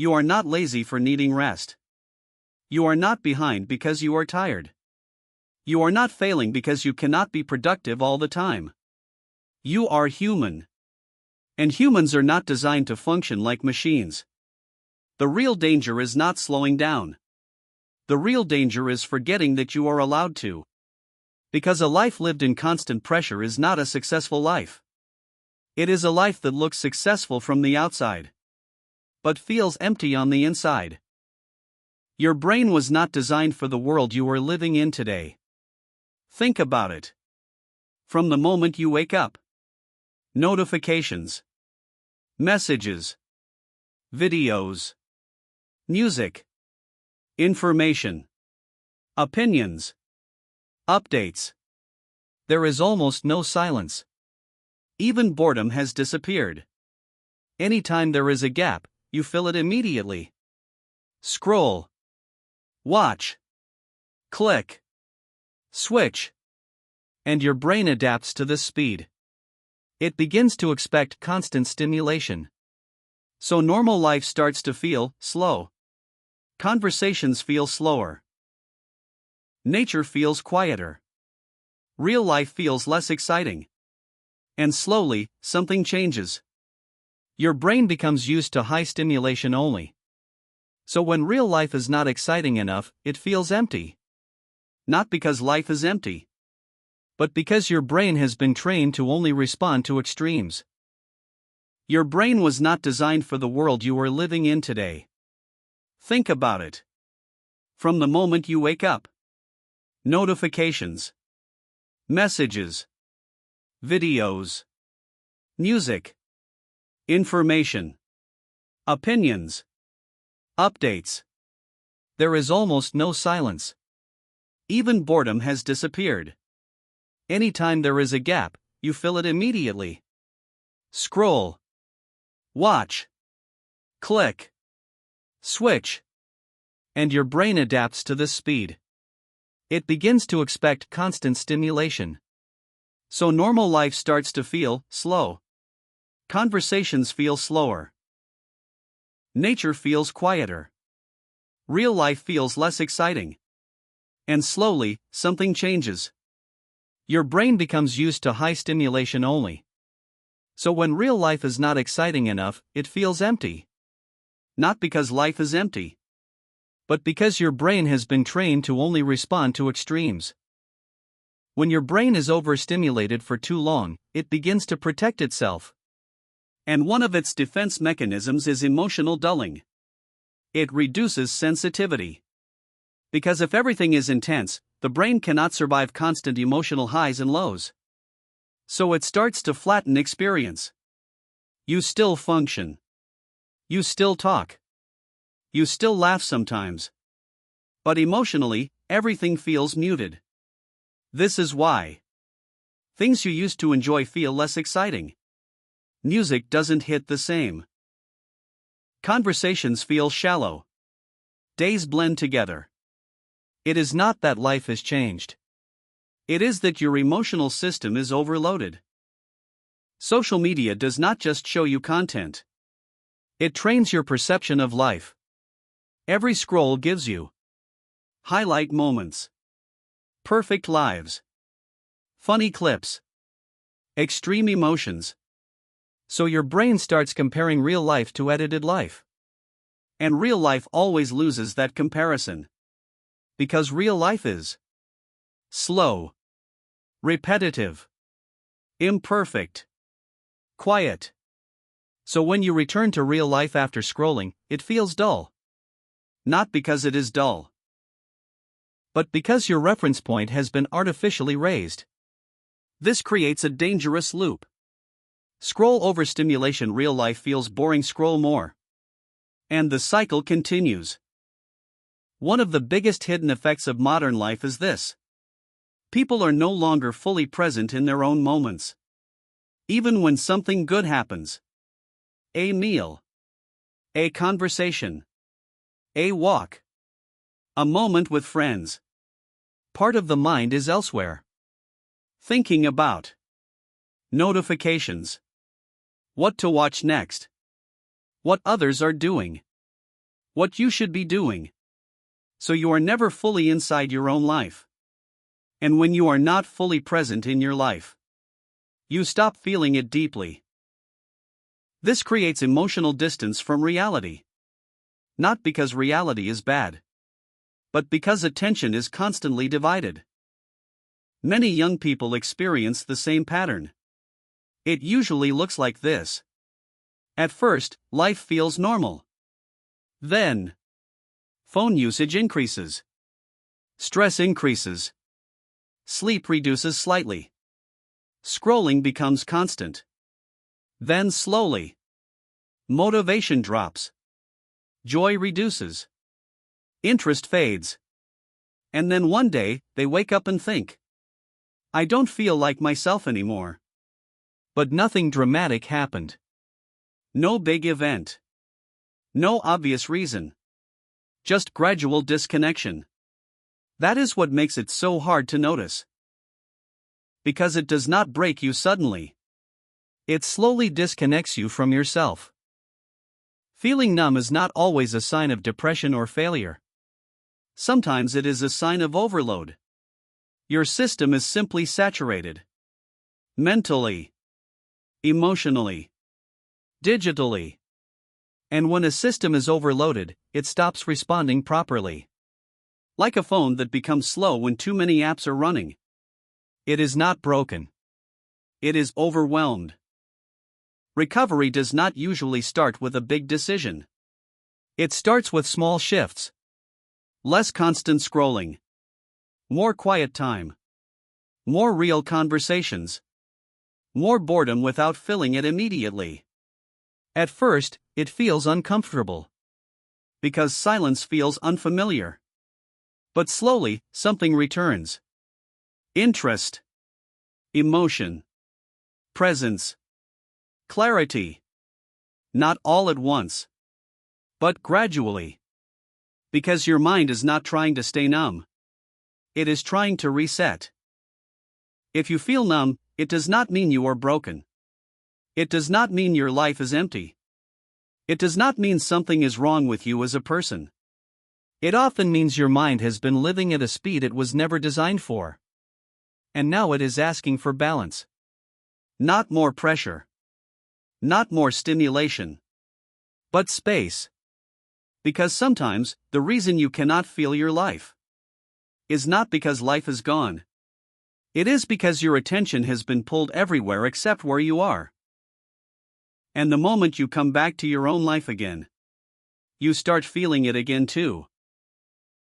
You are not lazy for needing rest. You are not behind because you are tired. You are not failing because you cannot be productive all the time. You are human. And humans are not designed to function like machines. The real danger is not slowing down. The real danger is forgetting that you are allowed to. Because a life lived in constant pressure is not a successful life. It is a life that looks successful from the outside, but feels empty on the inside. Your brain was not designed for the world you are living in today. Think about it. From the moment you wake up. Notifications. Messages. Videos. Music. Information. Opinions. Updates. There is almost no silence. Even boredom has disappeared. Anytime there is a gap, you fill it immediately. Scroll. Watch. Click. Switch. And your brain adapts to this speed. It begins to expect constant stimulation. So normal life starts to feel slow. Conversations feel slower. Nature feels quieter. Real life feels less exciting. And slowly, something changes. Your brain becomes used to high stimulation only. So when real life is not exciting enough, it feels empty. Not because life is empty, but because your brain has been trained to only respond to extremes. Your brain was not designed for the world you are living in today. Think about it. From the moment you wake up. Notifications. Messages. Videos. Music. Information. Opinions. Updates. There is almost no silence. Even boredom has disappeared. Anytime there is a gap, you fill it immediately. Scroll. Watch. Click. Switch. And your brain adapts to this speed. It begins to expect constant stimulation. So normal life starts to feel slow. Conversations feel slower. Nature feels quieter. Real life feels less exciting. And slowly, something changes. Your brain becomes used to high stimulation only. So when real life is not exciting enough, it feels empty. Not because life is empty, but because your brain has been trained to only respond to extremes. When your brain is overstimulated for too long, it begins to protect itself. And one of its defense mechanisms is emotional dulling. It reduces sensitivity. Because if everything is intense, the brain cannot survive constant emotional highs and lows. So it starts to flatten experience. You still function. You still talk. You still laugh sometimes. But emotionally, everything feels muted. This is why things you used to enjoy feel less exciting. Music doesn't hit the same. Conversations feel shallow. Days blend together. It is not that life has changed. It is that your emotional system is overloaded. Social media does not just show you content. It trains your perception of life. Every scroll gives you highlight moments, perfect lives, funny clips, extreme emotions. So your brain starts comparing real life to edited life. And real life always loses that comparison. Because real life is slow, repetitive, imperfect, quiet. So when you return to real life after scrolling, it feels dull. Not because it is dull, but because your reference point has been artificially raised. This creates a dangerous loop. Scroll overstimulation, real life feels boring, scroll more. And the cycle continues. One of the biggest hidden effects of modern life is this. People are no longer fully present in their own moments. Even when something good happens. A meal. A conversation. A walk. A moment with friends. Part of the mind is elsewhere. Thinking about notifications. What to watch next. What others are doing. what you should be doing. So you are never fully inside your own life. And when you are not fully present in your life, you stop feeling it deeply. This creates emotional distance from reality. Not because reality is bad, but because attention is constantly divided. Many young people experience the same pattern. It usually looks like this. At first, life feels normal. Then, phone usage increases. Stress increases. Sleep reduces slightly. Scrolling becomes constant. Then slowly, motivation drops. Joy reduces. Interest fades. And then one day, they wake up and think, I don't feel like myself anymore. But nothing dramatic happened. No big event. No obvious reason. Just gradual disconnection. That is what makes it so hard to notice. Because it does not break you suddenly. It slowly disconnects you from yourself. Feeling numb is not always a sign of depression or failure. Sometimes it is a sign of overload. Your system is simply saturated. Mentally, emotionally, digitally. And when a system is overloaded, it stops responding properly. Like a phone that becomes slow when too many apps are running. It is not broken. It is overwhelmed. Recovery does not usually start with a big decision. It starts with small shifts. Less constant scrolling. More quiet time. More real conversations. More boredom without filling it immediately. At first, it feels uncomfortable. Because silence feels unfamiliar. But slowly, something returns. Interest. Emotion. Presence. Clarity. Not all at once. But gradually. Because your mind is not trying to stay numb. It is trying to reset. If you feel numb, it does not mean you are broken. It does not mean your life is empty. It does not mean something is wrong with you as a person. It often means your mind has been living at a speed it was never designed for. And now it is asking for balance. Not more pressure. Not more stimulation. But space. Because sometimes, the reason you cannot feel your life is not because life is gone. It is because your attention has been pulled everywhere except where you are. And the moment you come back to your own life again, you start feeling it again too.